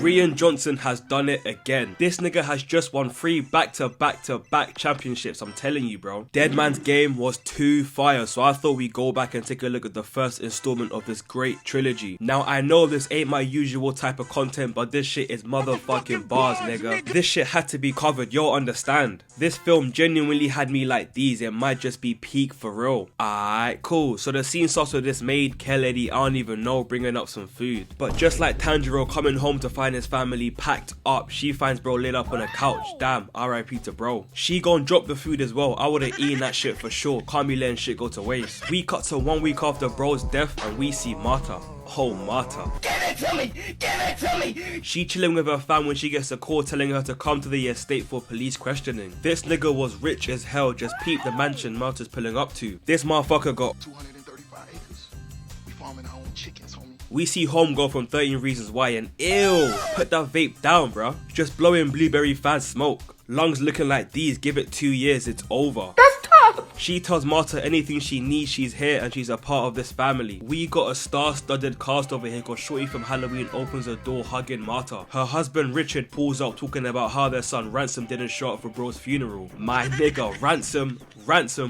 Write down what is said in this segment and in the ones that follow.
Rian Johnson has done it again. This nigga has just won 3 back-to-back championships, I'm telling you, bro. Dead Man's Game was too fire, so I thought we'd go back and take a look at the first installment of this great trilogy. Now, I know this ain't my usual type of content, but this shit is motherfucking bars, nigga. This shit had to be covered, you'll understand. This film genuinely had me like these, it might just be peak for real. Alright, cool. So the scene starts with this maid, Kelly, I don't even know, bringing up some food. But just like Tanjiro coming home to find his family packed up, she finds bro laid up on a couch. Damn, RIP to bro. She gon' drop the food as well. I would've eaten that shit for sure. Can't be letting shit go to waste. We cut to 1 week after bro's death and we see Marta. Oh, Marta. Give it to me! Give it to me! She chilling with her fam when she gets a call telling her to come to the estate for police questioning. This nigga was rich as hell, just peep the mansion Marta's pulling up to. This motherfucker got 235 acres. We farming our own chickens, homie. We see home go from 13 Reasons Why and ew, put that vape down, bruh. Just blowing blueberry fan smoke. Lungs looking like these, give it 2 years, it's over. She tells Marta anything she needs, she's here and she's a part of this family. We got a star-studded cast over here cause Shorty from Halloween opens the door hugging Marta. Her husband Richard pulls up talking about how their son Ransom didn't show up for bro's funeral. My nigga, Ransom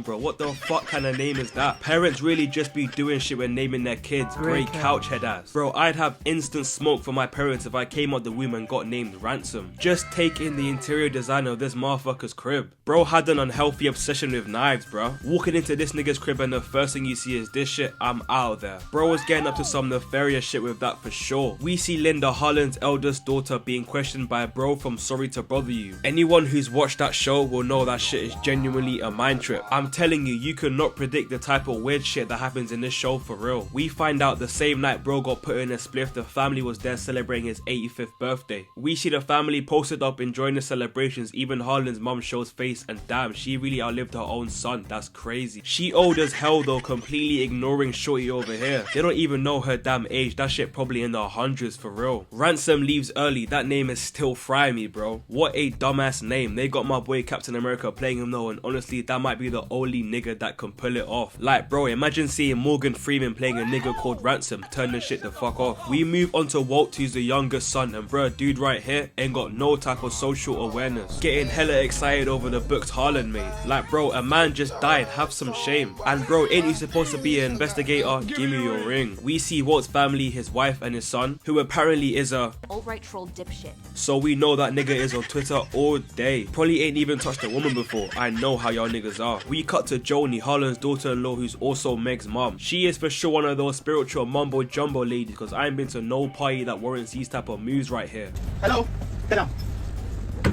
bro, what the fuck kind of name is that? Parents really just be doing shit when naming their kids. Great couch head ass. Bro, I'd have instant smoke for my parents if I came out the womb and got named Ransom. Just take in the interior design of this motherfucker's crib. Bro had an unhealthy obsession with knives, bro. Walking into this nigga's crib and the first thing you see is this shit, I'm out of there. Bro was getting up to some nefarious shit with that for sure. We see Linda, Harlan's eldest daughter, being questioned by bro from Sorry to Bother You. Anyone who's watched that show will know that shit is genuinely a mind trip. I'm telling you, you could not predict the type of weird shit that happens in this show for real. We find out the same night bro got put in a spliff, the family was there celebrating his 85th birthday. We see the family posted up enjoying the celebrations, even Harlan's mum shows face and damn, she really outlived her own son. That's crazy. She old as hell though, completely ignoring Shorty over here. They don't even know her damn age. That shit probably in the hundreds for real. Ransom leaves early. That name is still frying me, bro. What a dumbass name. They got my boy Captain America playing him though, and honestly that might be the only nigga that can pull it off. Like bro, imagine seeing Morgan Freeman playing a nigga called Ransom. Turn the shit the fuck off. We move on to Walt, who's the youngest son, and bro, dude right here ain't got no type of social awareness. Getting hella excited over the books Harlan made. Like bro, a man just died, have some shame. And bro, ain't you supposed to be an investigator? Give me your ring. We see Walt's family, his wife and his son, who apparently is a alt-right troll dipshit. So we know that nigga is on Twitter all day. Probably ain't even touched a woman before. I know how y'all niggas are. We cut to Joni, Harlan's daughter-in-law, who's also Meg's mom. She is for sure one of those spiritual mumbo jumbo ladies, because I ain't been to no party that warrants these type of moves right here. Hello? Get down.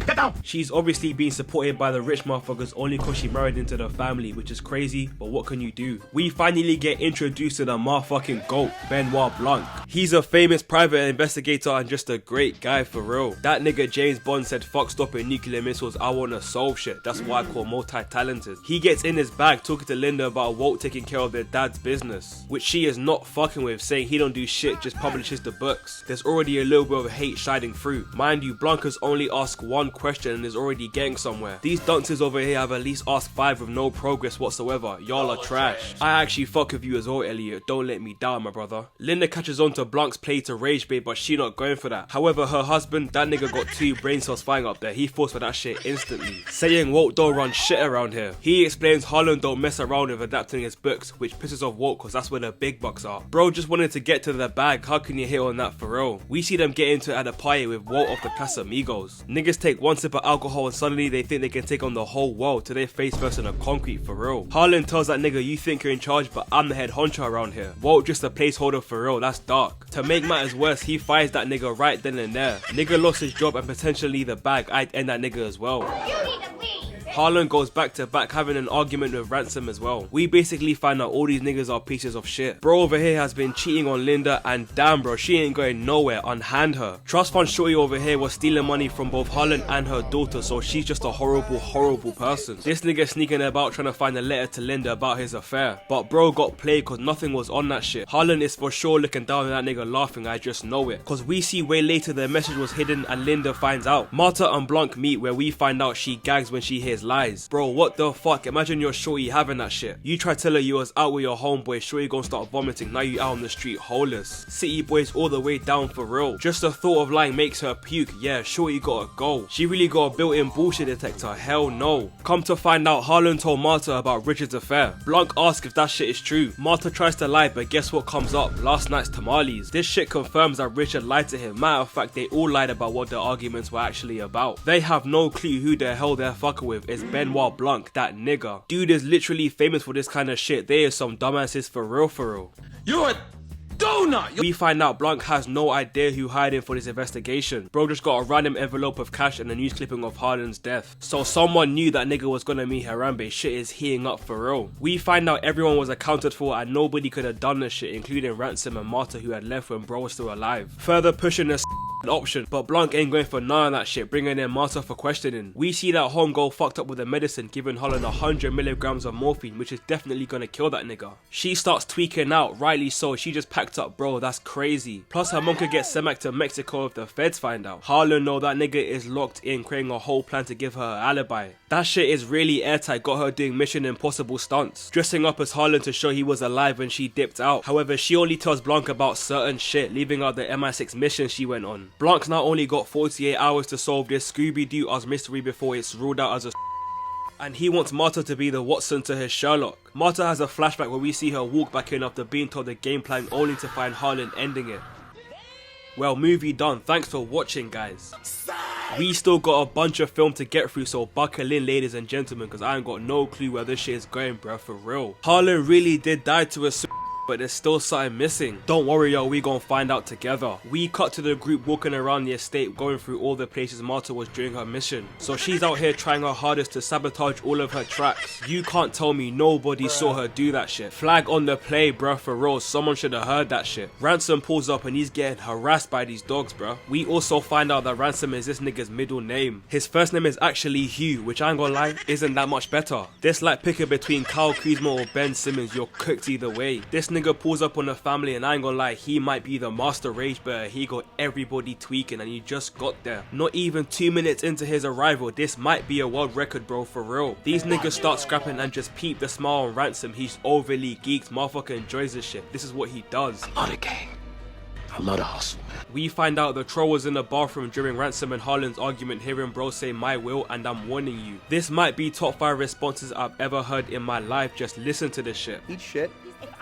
Get down. She's obviously being supported by the rich motherfuckers only cause she married into the family, which is crazy, but what can you do? We finally get introduced to the motherfucking GOAT, Benoit Blanc. He's a famous private investigator and just a great guy for real. That nigga James Bond said fuck stopping nuclear missiles, I wanna solve shit. That's why I call multi-talented. He gets in his bag talking to Linda about Walt taking care of their dad's business, which she is not fucking with, saying he don't do shit, just publishes the books. There's already a little bit of hate shining through. Mind you, Blanc has only asked one question and is already getting somewhere. These dunces over here have at least asked 5 with no progress whatsoever. Y'all are trash. I actually fuck with you as well, Elliot. Don't let me down, my brother. Linda catches on to Blanc's play to rage bait, but she not going for that. However, her husband, that nigga got 2 brain cells firing up there. He falls for that shit instantly, saying Walt don't run shit around here. He explains Harlan don't mess around with adapting his books, which pisses off Walt cause that's where the big bucks are. Bro just wanted to get to the bag. How can you hit on that for real? We see them get into it at a party with Walt of the Casamigos. Niggas take 1 sip of alcohol and suddenly they think they can take on the whole world to their face first in the concrete for real. Harlan tells that nigga, you think you're in charge, but I'm the head honcho around here. Walt just a placeholder for real, that's dark. To make matters worse, he fires that nigga right then and there. Nigga lost his job and potentially the bag. I'd end that nigga as well. Harlan goes back to back having an argument with Ransom as well. We basically find out all these niggas are pieces of shit. Bro over here has been cheating on Linda and damn bro, she ain't going nowhere, unhand her. Trust fund shorty over here was stealing money from both Harlan and her daughter, so she's just a horrible person. This nigga sneaking about trying to find a letter to Linda about his affair, but bro got played cause nothing was on that shit. Harlan is for sure looking down at that nigga laughing, I just know it. Cause we see way later the message was hidden and Linda finds out. Marta and Blanc meet where we find out she gags when she hears lies. Bro, what the fuck? Imagine your shorty having that shit. You try to tell her you was out with your homeboy, shorty gonna start vomiting, now you out on the street holeless. City boys all the way down for real. Just the thought of lying makes her puke. Yeah, shorty gotta go. She really got a built-in bullshit detector. Hell no. Come to find out, Harlan told Marta about Richard's affair. Blanc asks if that shit is true. Marta tries to lie, but guess what comes up? Last night's tamales. This shit confirms that Richard lied to him. Matter of fact, they all lied about what the arguments were actually about. They have no clue who the hell they're fucking with. It's Benoit Blanc, that nigga. Dude is literally famous for this kind of shit. They are some dumbasses for real for real. You're a donut! We find out Blanc has no idea who hired him for this investigation. Bro just got a random envelope of cash and a news clipping of Harlan's death. So someone knew that nigga was gonna meet Harambe. Shit is heating up for real. We find out everyone was accounted for and nobody could have done this shit, including Ransom and Marta, who had left when bro was still alive. Further pushing this an option, but Blanc ain't going for none of that shit, bringing in Marta for questioning. We see that homegirl fucked up with the medicine, giving Harlan 100 milligrams of morphine, which is definitely gonna kill that nigga. She starts tweaking out, rightly so. She just packed up, bro, that's crazy. Plus her mom could get sent back to Mexico if the feds find out. Harlan know that nigga is locked in, creating a whole plan to give her an alibi. That shit is really airtight, got her doing Mission Impossible stunts, dressing up as Harlan to show he was alive when she dipped out. However, she only tells Blanc about certain shit, leaving out the MI6 mission she went on. Blanc's not only got 48 hours to solve this Scooby-Doo as mystery before it's ruled out as a and he wants Marta to be the Watson to his Sherlock. Marta has a flashback where we see her walk back in after being told the game plan, only to find Harlan ending it. Well, movie done. Thanks for watching, guys. We still got a bunch of film to get through, so buckle in, ladies and gentlemen, because I ain't got no clue where this shit is going, bruh, for real. Harlan really did die to a but there's still something missing. Don't worry y'all, we gon' find out together. We cut to the group walking around the estate, going through all the places Marta was during her mission. So she's out here trying her hardest to sabotage all of her tracks. You can't tell me nobody saw her do that shit. Flag on the play, bruh, for real. Someone should have heard that shit. Ransom pulls up and he's getting harassed by these dogs, bruh. We also find out that Ransom is this nigga's middle name. His first name is actually Hugh, which I ain't gonna lie, isn't that much better. This like picking between Kyle Kuzma or Ben Simmons, you're cooked either way. This nigga pulls up on the family and I ain't gonna lie, he might be the master rage bearer. He got everybody tweaking and he just got there. Not even 2 minutes into his arrival, this might be a world record, bro, for real. These niggas start scrapping and just peep the smile on Ransom. He's overly geeked, motherfucker enjoys this shit. This is what he does. I love the game. I love the hustle, man. We find out the troll was in the bathroom during Ransom and Harlan's argument, hearing bro say my will and I'm warning you. This might be top 5 responses I've ever heard in my life. Just listen to this shit. Eat shit.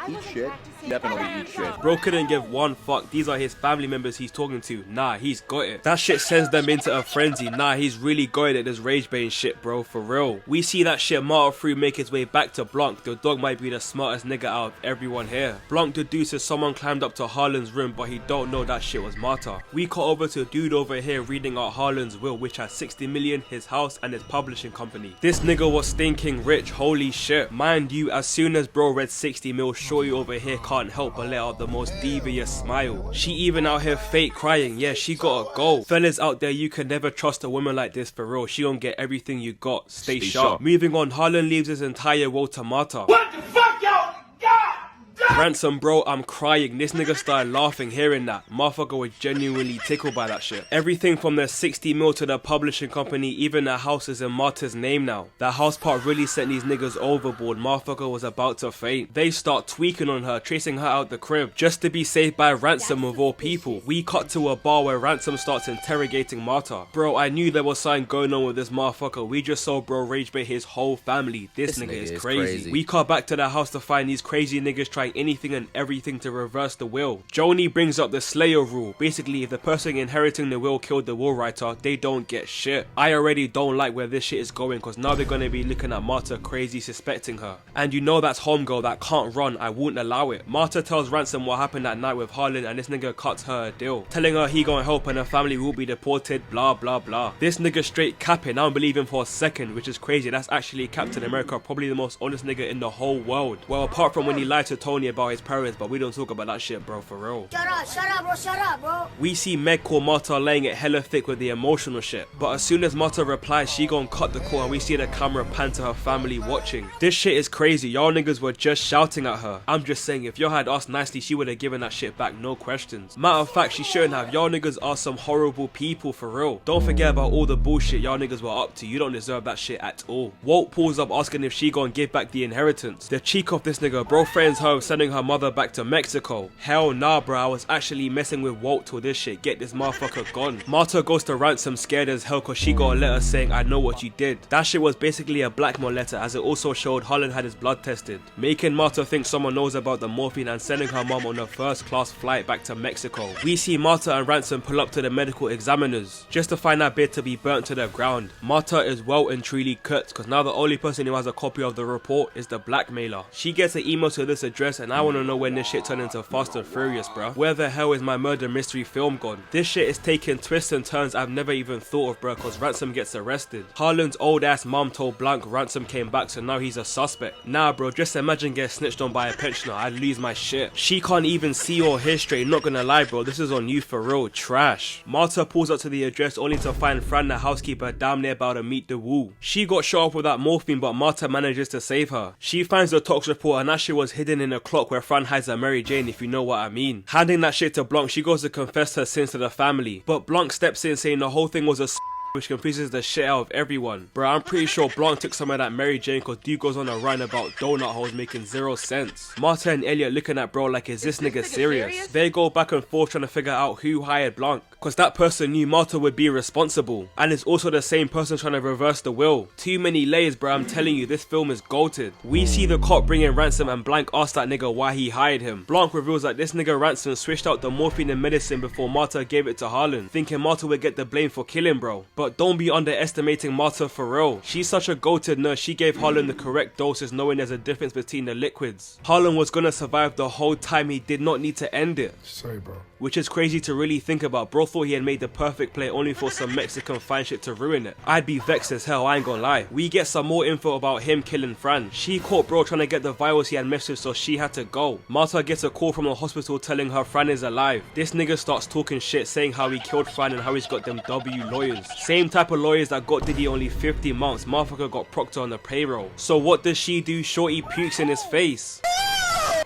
Eat shit. Definitely eat shit. Bro couldn't give one fuck. These are his family members he's talking to. Nah, he's got it. That shit sends them into a frenzy. Nah, he's really got it at this rage baiting shit, bro, for real. We see that shit Marta through make his way back to Blanc. The dog might be the smartest nigga out of everyone here. Blanc deduces someone climbed up to Harlan's room, but he don't know that shit was Marta. We cut over to a dude over here reading out Harlan's will, which has 60 million, his house and his publishing company. This nigga was stinking rich, holy shit. Mind you, as soon as bro read 60 mil, shorty over here can't help but let out the most devious smile. She even out here fake crying. Yeah, she gotta go. Fellas out there, you can never trust a woman like this, for real. She gon' get everything you got. Stay sharp. Moving on, Harlan leaves his entire world to Marta. What the fuck, y'all? Ransom, bro, I'm crying. This nigga started laughing hearing that. Motherfucker was genuinely tickled by that shit. Everything from the 60 mil to the publishing company, even the house is in Marta's name now. That house part really sent these niggas overboard. Motherfucker was about to faint. They start tweaking on her, chasing her out the crib, just to be saved by Ransom of all people. We cut to a bar where Ransom starts interrogating Marta. Bro, I knew there was something going on with this motherfucker. We just saw bro rage bait his whole family. This nigga is crazy. We cut back to the house to find these crazy niggas trying anything and everything to reverse the will. Joni brings up the Slayer rule. Basically, if the person inheriting the will killed the will writer, they don't get shit. I already don't like where this shit is going, because now they're gonna be looking at Marta crazy, suspecting her. And you know that's homegirl that can't run. I wouldn't allow it. Marta tells Ransom what happened that night with Harlan, and this nigga cuts her a deal, telling her he gonna help and her family will be deported, blah blah blah. This nigga straight capping. I don't believe him for a second, which is crazy. That's actually Captain America, probably the most honest nigga in the whole world. Well, apart from when he lied to Tony about about his parents, but we don't talk about that shit, bro, for real. Shut up, bro, shut up, bro. We see Meg call Marta laying it hella thick with the emotional shit, but as soon as Marta replies, she gon' cut the call and we see the camera pan to her family watching. This shit is crazy, y'all niggas were just shouting at her. I'm just saying, if y'all had asked nicely, she would have given that shit back, no questions. Matter of fact, she shouldn't have. Y'all niggas are some horrible people, for real. Don't forget about all the bullshit y'all niggas were up to. You don't deserve that shit at all. Walt pulls up asking if she gon' give back the inheritance. The cheek of this nigga, bro threatens her sending her mother back to Mexico. Hell nah, bro, I was actually messing with Walt till this shit. Get this motherfucker gone. Marta goes to Ransom scared as hell cause she got a letter saying, I know what you did. That shit was basically a blackmail letter, as it also showed Holland had his blood tested, making Marta think someone knows about the morphine and sending her mom on a first class flight back to Mexico. We see Marta and Ransom pull up to the medical examiners just to find that bid to be burnt to the ground. Marta is well and truly cut cause now the only person who has a copy of the report is the blackmailer. She gets an email to this address and I wanna know when this shit turned into Fast and Furious, bruh. Where the hell is my murder mystery film gone? This shit is taking twists and turns I've never even thought of, bruh, cause Ransom gets arrested. Harlan's old ass mom told Blanc Ransom came back, so now he's a suspect. Nah, bro, just imagine getting snitched on by a pensioner. I'd lose my shit. She can't even see or hear straight, not gonna lie, bro, this is on you for real. Trash. Marta pulls up to the address only to find Fran, the housekeeper, damn near about to meet the woo. She got shot up with that morphine, but Marta manages to save her. She finds the tox report and that shit was hidden in a clock where Fran hides her Mary Jane, if you know what I mean. Handing that shit to Blanc, she goes to confess her sins to the family, but Blanc steps in saying the whole thing was a which confuses the shit out of everyone. Bro, I'm pretty sure Blanc took some of that Mary Jane cause dude goes on a rant about donut holes making zero sense. Marta and Elliot looking at bro like, is this nigga serious? They go back and forth trying to figure out who hired Blanc, cause that person knew Marta would be responsible, and it's also the same person trying to reverse the will. Too many layers, bro, I'm telling you, this film is goated. We see the cop bring in Ransom and Blanc asks that nigga why he hired him. Blanc reveals that this nigga Ransom switched out the morphine and medicine before Marta gave it to Harlan, thinking Marta would get the blame for killing bro. But don't be underestimating Marta for real. She's such a goated nurse, she gave Harlan the correct doses knowing there's a difference between the liquids. Harlan was gonna survive the whole time, he did not need to end it. Sorry, bro. Which is crazy to really think about. Bro thought he had made the perfect play only for some Mexican fine shit to ruin it. I'd be vexed as hell, I ain't gonna lie. We get some more info about him killing Fran. She caught bro trying to get the virus he had messed with, so she had to go. Marta gets a call from the hospital telling her Fran is alive. This nigga starts talking shit saying how he killed Fran and how he's got them W lawyers. Same type of lawyers that got Diddy only 50 months. Motherfucker got Proctor on the payroll. So what does she do? Shorty pukes in his face.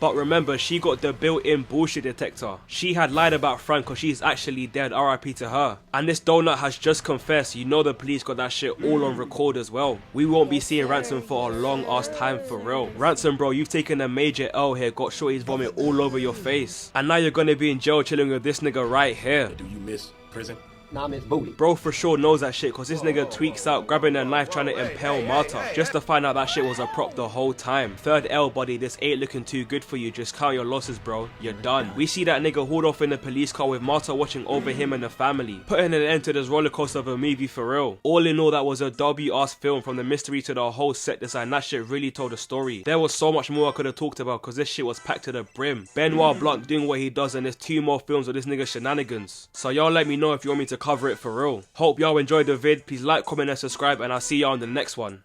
But remember, she got the built-in bullshit detector. She had lied about Fran cause she's actually dead, RIP to her. And this donut has just confessed, you know the police got that shit all on record as well. We won't be seeing Ransom for a long ass time for real. Ransom bro, you've taken a major L here, got shorty's vomit all over your face. And now you're gonna be in jail chilling with this nigga right here. Do you miss prison? Nah, Miss Booty. Bro for sure knows that shit cause this nigga tweaks out grabbing a knife trying to impale Marta just to find out that shit was a prop the whole time. Third L buddy, this ain't looking too good for you, just count your losses bro, you're done. We see that nigga hauled off in the police car with Marta watching over him and the family, putting an end to this roller coaster of a movie for real. All in all, that was a W-ass film, from the mystery to the whole set design. That shit really told a story. There was so much more I could have talked about cause this shit was packed to the brim. Benoit Blanc doing what he does, and there's 2 more films of this nigga shenanigans. So y'all let me know if you want me to cover it for real. Hope y'all enjoyed the vid. Please like, comment and subscribe, and I'll see y'all on the next one.